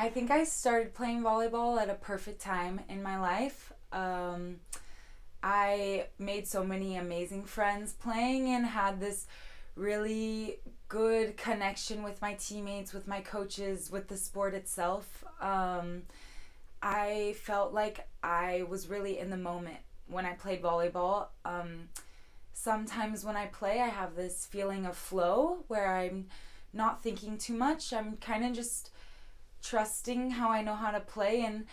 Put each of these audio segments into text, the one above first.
I think I started playing volleyball at a perfect time in my life. I made so many amazing friends playing and had this really good connection with my teammates, with my coaches, with the sport itself. I felt like I was really in the moment when I played volleyball. Sometimes when I play, I have this feeling of flow where I'm not thinking too much. I'm kind of just trusting how I know how to play, and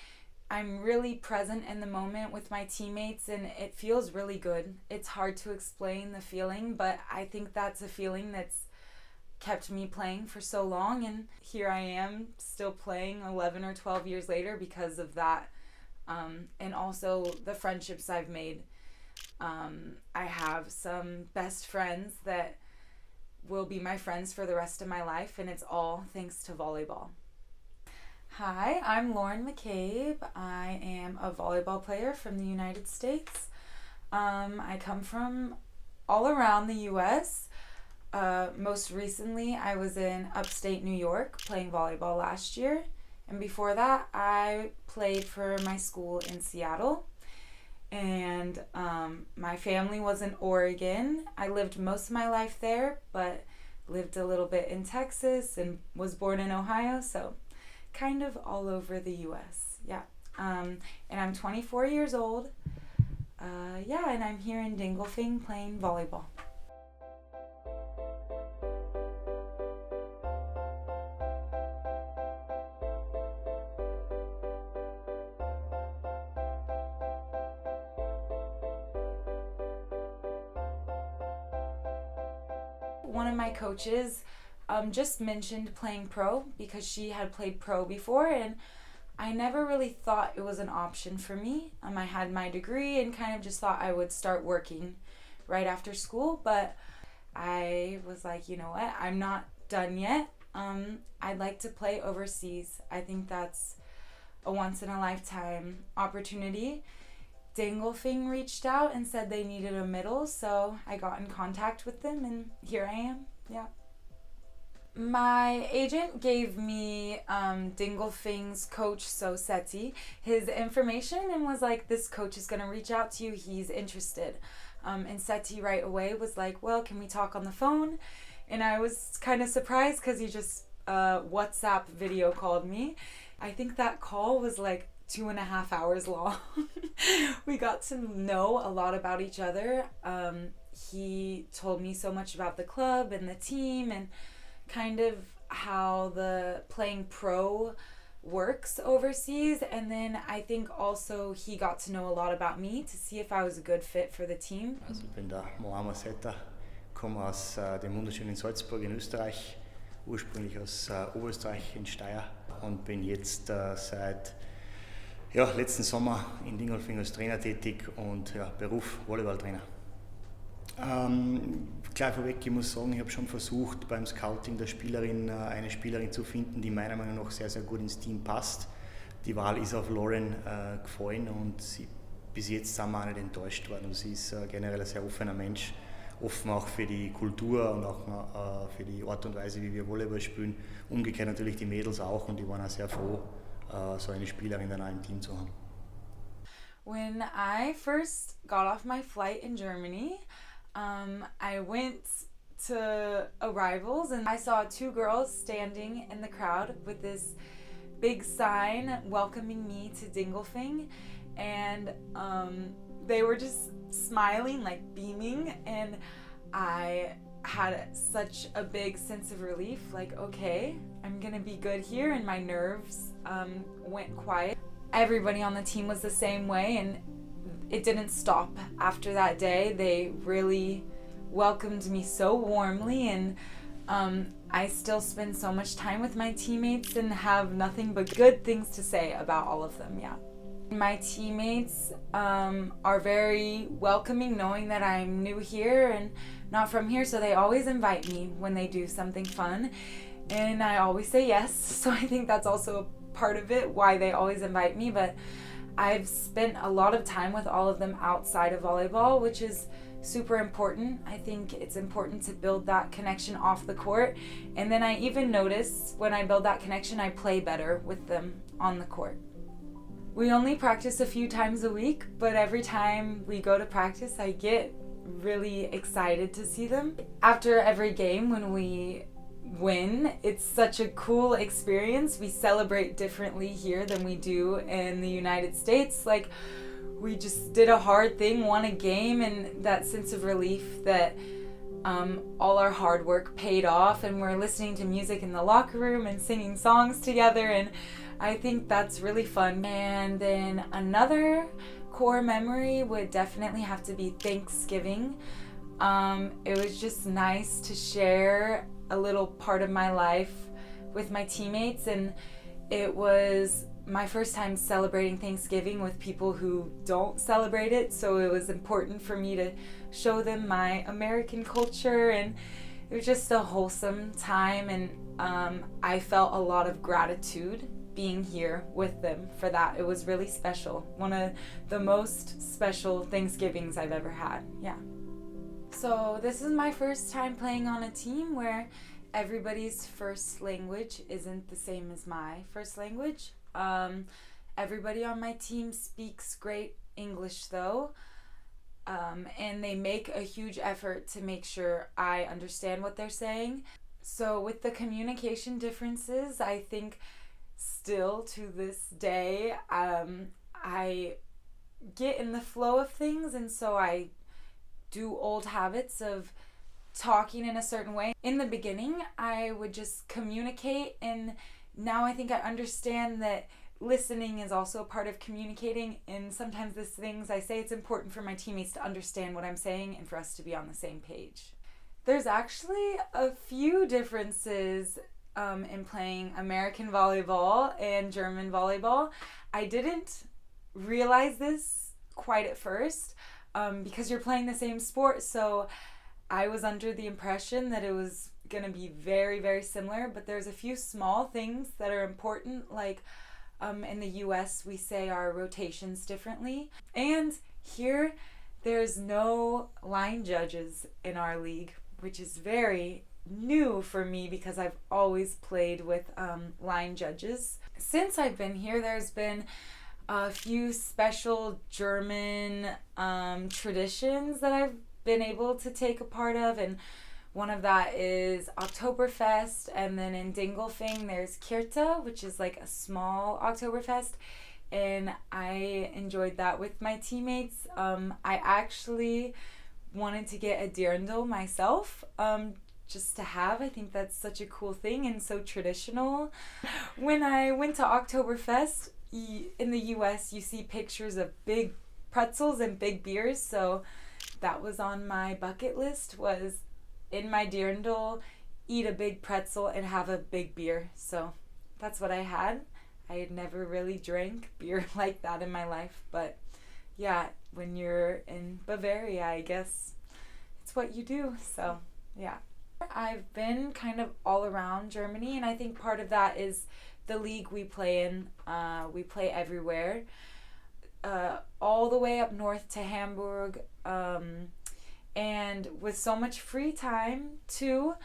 I'm really present in the moment with my teammates, and it feels really good. It's hard to explain the feeling, but I think that's a feeling that's kept me playing for so long, and here I am still playing 11 or 12 years later because of that, and also the friendships I've made. I have some best friends that will be my friends for the rest of my life, and it's all thanks to volleyball. Hi, I'm Lauren McCabe. I am a volleyball player from the United States. I come from all around the U.S. Most recently, I was in upstate New York playing volleyball last year. And before that, I played for my school in Seattle. And my family was in Oregon. I lived most of my life there, but lived a little bit in Texas and was born in Ohio, so kind of all over the U.S. Yeah. And I'm 24 years old. And I'm here in Dingolfing playing volleyball. One of my coaches just mentioned playing pro because she had played pro before, and I never really thought it was an option for me. I had my degree and kind of just thought I would start working right after school, but I was like, you know what, I'm not done yet. I'd like to play overseas. I think that's a once-in-a-lifetime opportunity. Dingolfing reached out and said they needed a middle, so I got in contact with them, and here I am. Yeah. My agent gave me Dingolfing's coach, Seti, his information and was like, this coach is going to reach out to you. He's interested. And Seti right away was like, well, can we talk on the phone? And I was kind of surprised because he just WhatsApp video called me. I think that call was like 2.5 hours long. We got to know a lot about each other. He told me so much about the club and the team and kind of how the playing pro works overseas, and then I think also he got to know a lot about me to see if I was a good fit for the team. Also ich bin der Mohammed, komme aus dem wunderschönen Salzburg in Österreich, ursprünglich aus Oberösterreich in Steyr und bin jetzt seit letzten Sommer in Dingolfing als Trainer tätig und Beruf Volleyballtrainer. Gleich vorweg, ich muss sagen, ich habe schon versucht beim Scouting der Spielerin eine Spielerin zu finden, die meiner Meinung nach sehr, sehr gut ins Team passt. Die Wahl ist auf Lauren gefallen und bis jetzt sind wir auch nicht enttäuscht worden. Sie ist generell ein sehr offener Mensch, offen auch für die Kultur und auch für die Art und Weise, wie wir Volleyball spielen. Umgekehrt natürlich die Mädels auch, und die waren auch sehr froh, so eine Spielerin dann auch im Team zu haben. When I first got off my flight in Germany, I went to arrivals and I saw 2 girls standing in the crowd with this big sign welcoming me to Dingolfing, and they were just smiling, like beaming, and I had such a big sense of relief, like, okay, I'm gonna be good here, and my nerves went quiet. Everybody on the team was the same way, and it didn't stop after that day. They really welcomed me so warmly, and I still spend so much time with my teammates and have nothing but good things to say about all of them. Yeah. My teammates are very welcoming, knowing that I'm new here and not from here, so they always invite me when they do something fun, and I always say yes. So I think that's also a part of it, why they always invite me. But I've spent a lot of time with all of them outside of volleyball, which is super important. I think it's important to build that connection off the court. And then I even notice when I build that connection, I play better with them on the court. We only practice a few times a week, but every time we go to practice, I get really excited to see them. After every game, when we win, it's such a cool experience. We celebrate differently here than we do in the United States. Like, we just did a hard thing, won a game, and that sense of relief that all our hard work paid off, and we're listening to music in the locker room and singing songs together, and I think that's really fun. And then another core memory would definitely have to be Thanksgiving. It was just nice to share a little part of my life with my teammates, and it was my first time celebrating Thanksgiving with people who don't celebrate it, so it was important for me to show them my American culture, and it was just a wholesome time, and I felt a lot of gratitude being here with them for that. It was really special. One of the most special Thanksgivings I've ever had. Yeah. So this is my first time playing on a team where everybody's first language isn't the same as my first language. Everybody on my team speaks great English though, and they make a huge effort to make sure I understand what they're saying. So with the communication differences, I think still to this day, I get in the flow of things, and so I do old habits of talking in a certain way. In the beginning, I would just communicate, and now I think I understand that listening is also a part of communicating, and sometimes the things I say, it's important for my teammates to understand what I'm saying and for us to be on the same page. There's actually a few differences in playing American volleyball and German volleyball. I didn't realize this quite at first because you're playing the same sport, so I was under the impression that it was going to be very, very similar, but there's a few small things that are important, like in the US we say our rotations differently, and here there's no line judges in our league, which is very new for me because I've always played with line judges. Since I've been here, there's been a few special German traditions that I've been able to take a part of, and one of that is Oktoberfest, and then in Dingolfing there's Kirta, which is like a small Oktoberfest, and I enjoyed that with my teammates. I actually wanted to get a dirndl myself, just to have. I think that's such a cool thing and so traditional. When I went to Oktoberfest in the US, you see pictures of big pretzels and big beers, so that was on my bucket list, was in my dirndl, eat a big pretzel and have a big beer. So that's what I had. I had never really drank beer like that in my life, but yeah, when you're in Bavaria, I guess it's what you do. So yeah. I've been kind of all around Germany, and I think part of that is the league we play in. We play everywhere, all the way up north to Hamburg, and with so much free time too,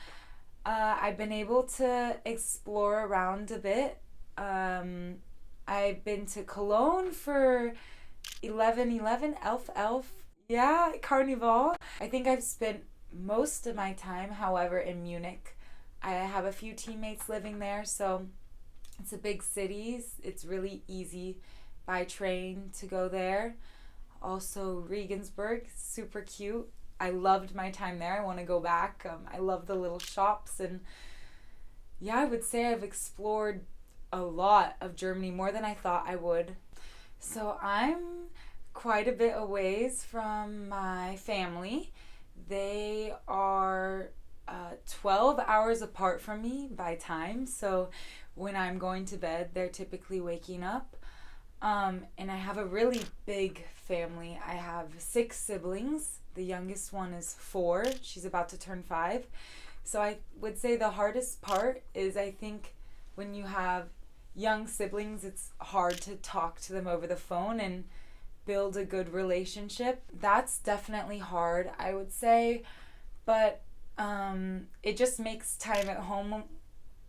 I've been able to explore around a bit. I've been to Cologne for 11/11, Elf, yeah, Carnival. I think I've spent most of my time, however, in Munich. I have a few teammates living there, so it's a big city. It's really easy by train to go there. Also Regensburg, super cute. I loved my time there. I want to go back. I love the little shops, and yeah, I would say I've explored a lot of Germany, more than I thought I would. So I'm quite a bit a ways from my family. They are 12 hours apart from me by time, so when I'm going to bed, they're typically waking up. And I have a really big family. I have 6 siblings. The youngest one is 4. She's about to turn 5. So I would say the hardest part is, I think, when you have young siblings, it's hard to talk to them over the phone, and build a good relationship. That's definitely hard, I would say, but it just makes time at home,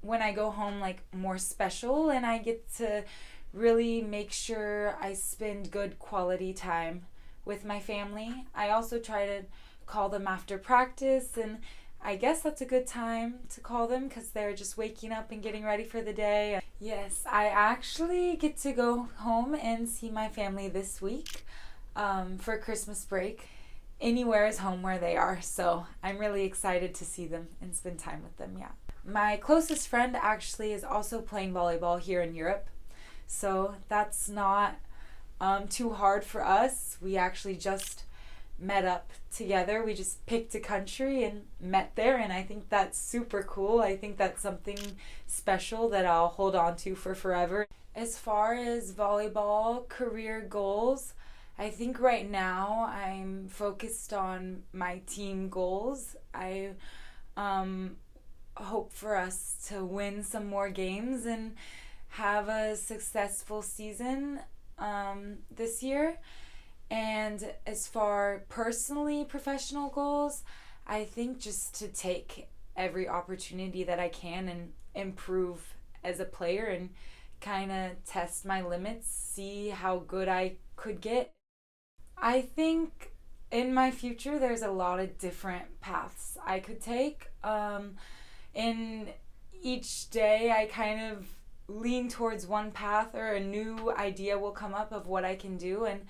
when I go home, like more special, and I get to really make sure I spend good quality time with my family. I also try to call them after practice, and I guess that's a good time to call them because they're just waking up and getting ready for the day. Yes, I actually get to go home and see my family this week for Christmas break. Anywhere is home where they are, so I'm really excited to see them and spend time with them, yeah. My closest friend actually is also playing volleyball here in Europe, so that's not too hard for us. We actually just met up together. We just picked a country and met there, and I think that's super cool. I think that's something special that I'll hold on to for forever. As far as volleyball career goals, I think right now I'm focused on my team goals. I hope for us to win some more games and have a successful season this year. And as far personally professional goals, I think just to take every opportunity that I can and improve as a player and kind of test my limits, see how good I could get. I think in my future there's a lot of different paths I could take. In each day I kind of lean towards one path, or a new idea will come up of what I can do. And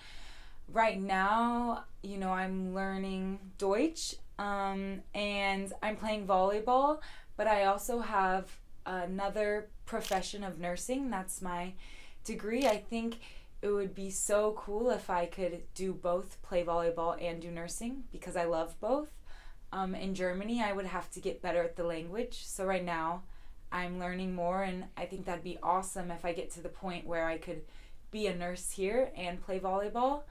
right now, I'm learning Deutsch, and I'm playing volleyball, but I also have another profession of nursing. That's my degree. I think it would be so cool if I could do both, play volleyball and do nursing, because I love both. In Germany, I would have to get better at the language. So right now, I'm learning more, and I think that'd be awesome if I get to the point where I could be a nurse here and play volleyball.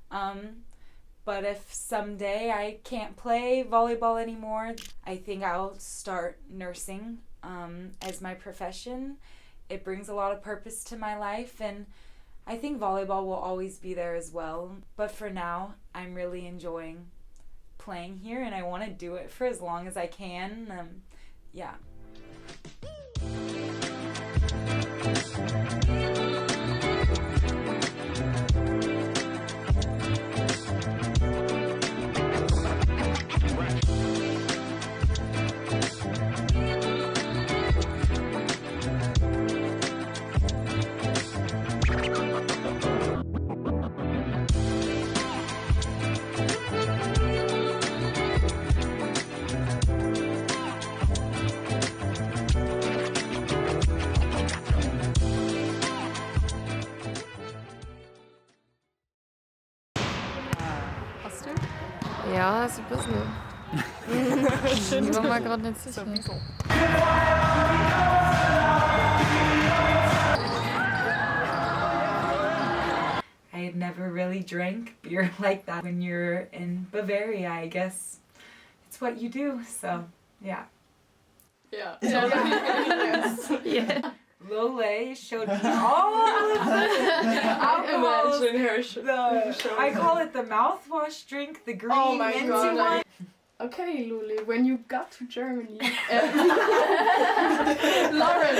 But if someday I can't play volleyball anymore, I think I'll start nursing as my profession. It brings a lot of purpose to my life, and I think volleyball will always be there as well. But for now, I'm really enjoying playing here, and I want to do it for as long as I can. Yeah. Ja, so ein bisschen. Ich war mal gerade nicht sicher. I had never really drank beer like that. When you're in Bavaria, I guess it's what you do, so yeah. Yeah. Yeah. Lole showed me all of the alcohols. I call it the mouthwash drink, the green minty one. Okay, Lule, when you got to Germany, Lauren.